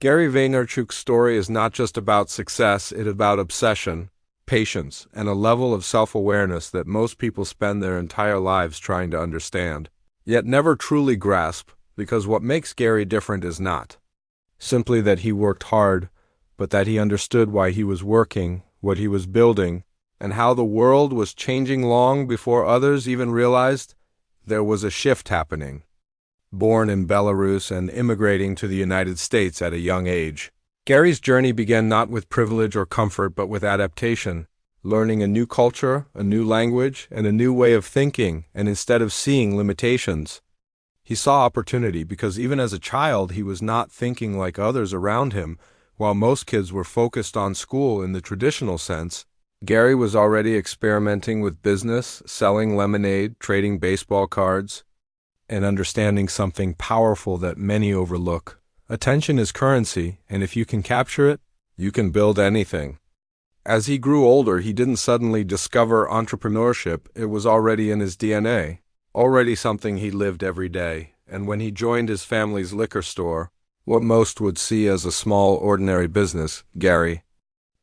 Gary Vaynerchuk's story is not just about success, it's about obsession, patience, and a level of self-awareness that most people spend their entire lives trying to understand, yet never truly grasp, because what makes Gary different is not simply that he worked hard, but that he understood why he was working, what he was building, and how the world was changing long before others even realized there was a shift happening. Born in Belarus and immigrating to the United States at a young age, Gary's journey began not with privilege or comfort but with adaptation, learning a new culture, a new language, and a new way of thinking, and instead of seeing limitations, he saw opportunity because even as a child he was not thinking like others around him. While most kids were focused on school in the traditional sense, Gary was already experimenting with business, selling lemonade, trading baseball cards, and understanding something powerful that many overlook. Attention is currency, and if you can capture it, you can build anything. As he grew older, he didn't suddenly discover entrepreneurship. It was already in his DNA, already something he lived every day. And when he joined his family's liquor store, what most would see as a small, ordinary business, Gary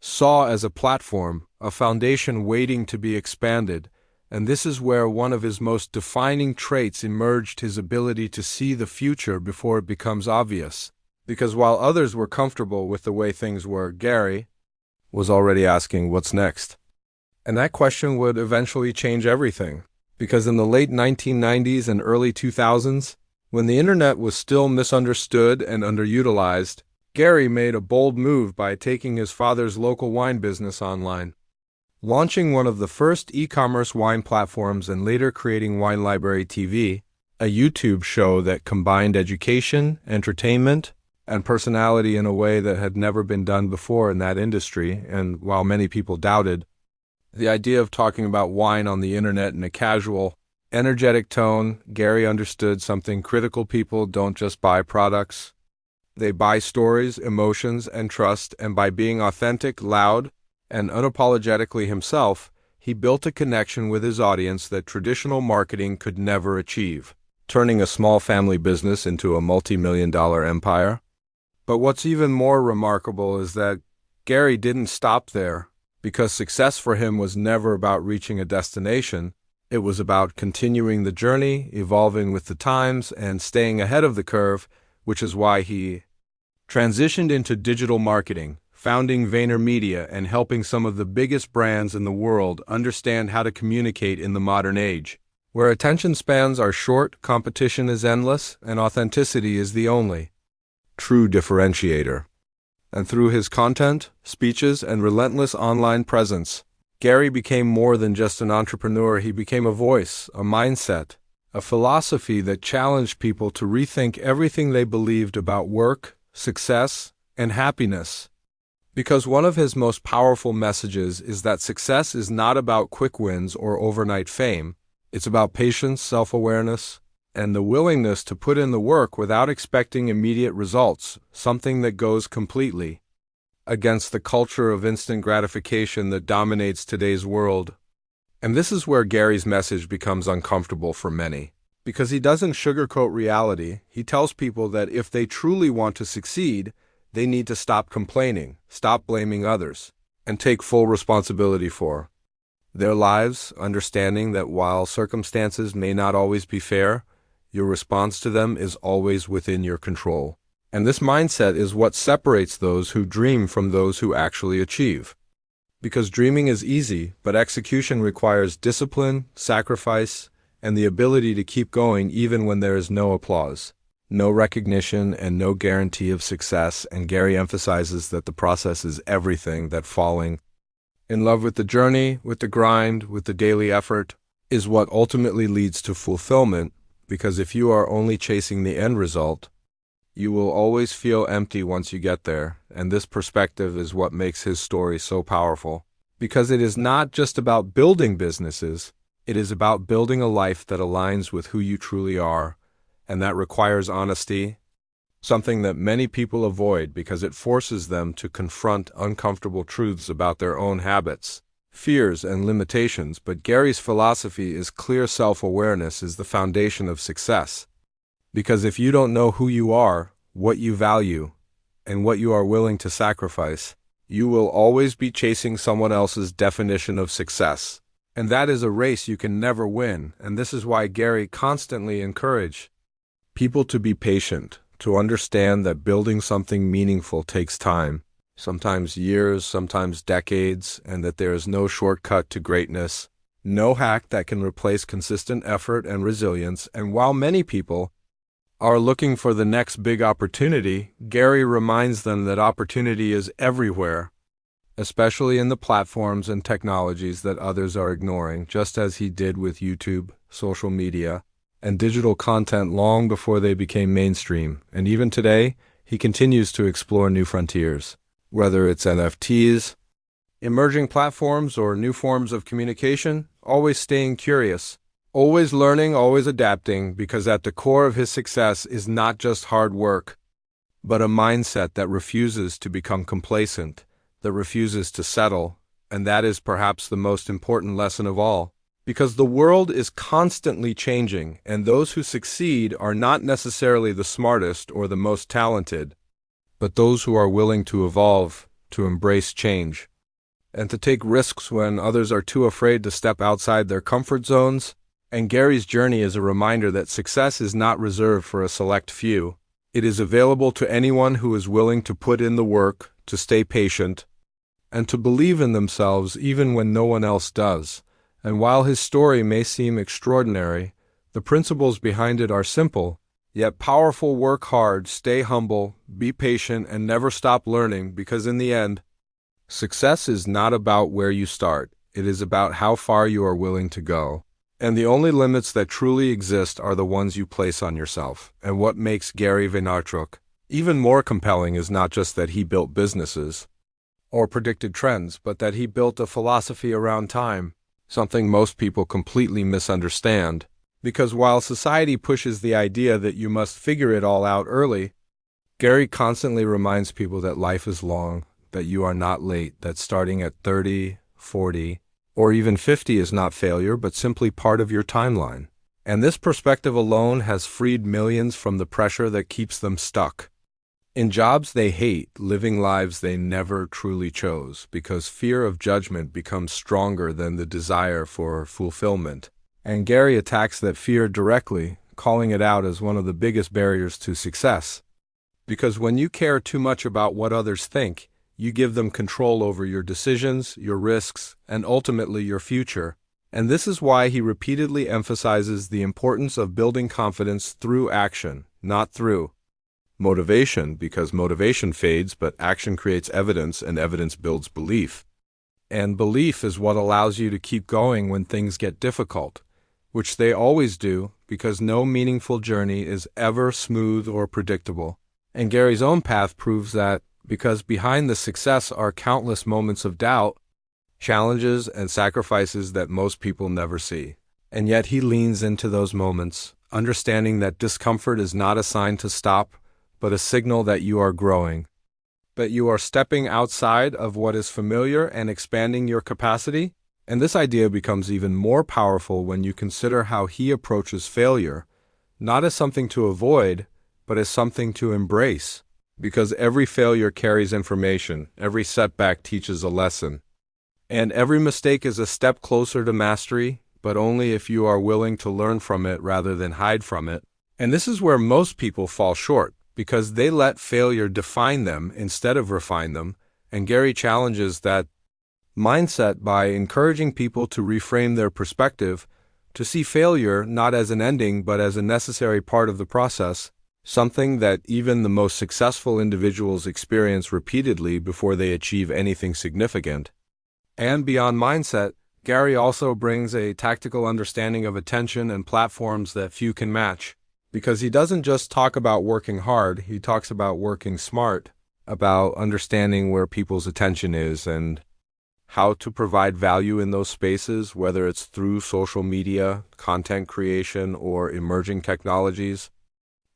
saw as a platform, a foundation waiting to be expanded. And this is where one of his most defining traits emerged: his ability to see the future before it becomes obvious. Because while others were comfortable with the way things were, Gary was already asking, what's next? And that question would eventually change everything. Because in the late 1990s and early 2000s, when the internet was still misunderstood and underutilized, Gary made a bold move by taking his father's local wine business online, launching one of the first e-commerce wine platforms and later creating Wine Library TV, a YouTube show that combined education, entertainment, and personality in a way that had never been done before in that industry. And while many people doubted, the idea of talking about wine on the internet in a casual, energetic tone, Gary understood something critical: people don't just buy products. They buy stories, emotions, and trust, and by being authentic, loud, and unapologetically himself, he built a connection with his audience that traditional marketing could never achieve, turning a small family business into a multi-million-dollar empire. But what's even more remarkable is that Gary didn't stop there, because success for him was never about reaching a destination. It was about continuing the journey, evolving with the times, and staying ahead of the curve, which is why he transitioned into digital marketing, founding Vaynermedia and helping some of the biggest brands in the world understand how to communicate in the modern age, where attention spans are short, competition is endless, and authenticity is the only true differentiator. And through his content, speeches, and relentless online presence, Gary became more than just an entrepreneur. He became a voice, a mindset, a philosophy that challenged people to rethink everything they believed about work, success, and happiness. Because one of his most powerful messages is that success is not about quick wins or overnight fame. It's about patience, self-awareness, and the willingness to put in the work without expecting immediate results, something that goes completely against the culture of instant gratification that dominates today's world. And this is where Gary's message becomes uncomfortable for many, because he doesn't sugarcoat reality. He tells people that if they truly want to succeed, they need to stop complaining, stop blaming others, and take full responsibility for their lives, understanding that while circumstances may not always be fair, your response to them is always within your control. And this mindset is what separates those who dream from those who actually achieve. Because dreaming is easy, but execution requires discipline, sacrifice, and the ability to keep going even when there is no applause, no recognition, and no guarantee of success. And Gary emphasizes that the process is everything, that falling in love with the journey, with the grind, with the daily effort, is what ultimately leads to fulfillment. Because if you are only chasing the end result, you will always feel empty once you get there. And this perspective is what makes his story so powerful. Because it is not just about building businesses, it is about building a life that aligns with who you truly are. And that requires honesty, something that many people avoid because it forces them to confront uncomfortable truths about their own habits, fears, and limitations. But Gary's philosophy is clear: self-awareness is the foundation of success. Because if you don't know who you are, what you value, and what you are willing to sacrifice. You will always be chasing someone else's definition of success. And that is a race you can never win, and this is why Gary constantly encouraged people to be patient, to understand that building something meaningful takes time, sometimes years, sometimes decades, and that there is no shortcut to greatness, no hack that can replace consistent effort and resilience. And while many people are looking for the next big opportunity, Gary reminds them that opportunity is everywhere, especially in the platforms and technologies that others are ignoring, just as he did with YouTube, social media, and digital content long before they became mainstream. And even today, he continues to explore new frontiers, whether it's NFTs, emerging platforms, or new forms of communication, always staying curious, always learning, always adapting, because at the core of his success is not just hard work, but a mindset that refuses to become complacent, that refuses to settle, and that is perhaps the most important lesson of all. Because the world is constantly changing, and those who succeed are not necessarily the smartest or the most talented, but those who are willing to evolve, to embrace change, and to take risks when others are too afraid to step outside their comfort zones. And Gary's journey is a reminder that success is not reserved for a select few. It is available to anyone who is willing to put in the work, to stay patient, and to believe in themselves even when no one else does. And while his story may seem extraordinary, the principles behind it are simple, yet powerful. Work hard, stay humble, be patient, and never stop learning, because in the end, success is not about where you start. It is about how far you are willing to go. And the only limits that truly exist are the ones you place on yourself. And what makes Gary Vaynerchuk even more compelling is not just that he built businesses or predicted trends, but that he built a philosophy around time, something most people completely misunderstand. Because while society pushes the idea that you must figure it all out early, Gary constantly reminds people that life is long, that you are not late, that starting at 30, 40, or even 50 is not failure, but simply part of your timeline. And this perspective alone has freed millions from the pressure that keeps them stuck in jobs they hate, living lives they never truly chose, because fear of judgment becomes stronger than the desire for fulfillment. And Gary attacks that fear directly, calling it out as one of the biggest barriers to success. Because when you care too much about what others think, you give them control over your decisions, your risks, and ultimately your future. And this is why he repeatedly emphasizes the importance of building confidence through action, not through motivation, because motivation fades, but action creates evidence, and evidence builds belief. And belief is what allows you to keep going when things get difficult, which they always do, because no meaningful journey is ever smooth or predictable. And Gary's own path proves that, because behind the success are countless moments of doubt, challenges, and sacrifices that most people never see. And yet he leans into those moments, understanding that discomfort is not a sign to stop, but a signal that you are growing, that you are stepping outside of what is familiar and expanding your capacity. And this idea becomes even more powerful when you consider how he approaches failure, not as something to avoid, but as something to embrace. Because every failure carries information, every setback teaches a lesson, and every mistake is a step closer to mastery, but only if you are willing to learn from it rather than hide from it. And this is where most people fall short, because they let failure define them instead of refine them. And Gary challenges that mindset by encouraging people to reframe their perspective, to see failure not as an ending but as a necessary part of the process, something that even the most successful individuals experience repeatedly before they achieve anything significant. And beyond mindset, Gary also brings a tactical understanding of attention and platforms that few can match. Because he doesn't just talk about working hard, he talks about working smart, about understanding where people's attention is and how to provide value in those spaces, whether it's through social media, content creation, or emerging technologies.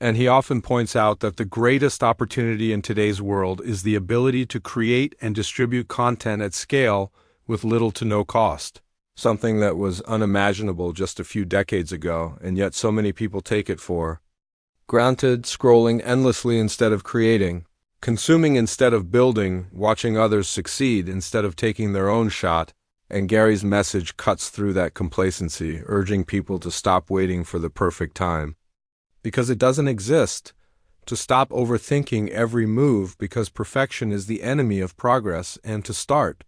And he often points out that the greatest opportunity in today's world is the ability to create and distribute content at scale with little to no cost. Something that was unimaginable just a few decades ago, and yet so many people take it for granted, scrolling endlessly instead of creating. Consuming instead of building, watching others succeed instead of taking their own shot, and Gary's message cuts through that complacency, urging people to stop waiting for the perfect time. Because it doesn't exist. To stop overthinking every move because perfection is the enemy of progress, and to start.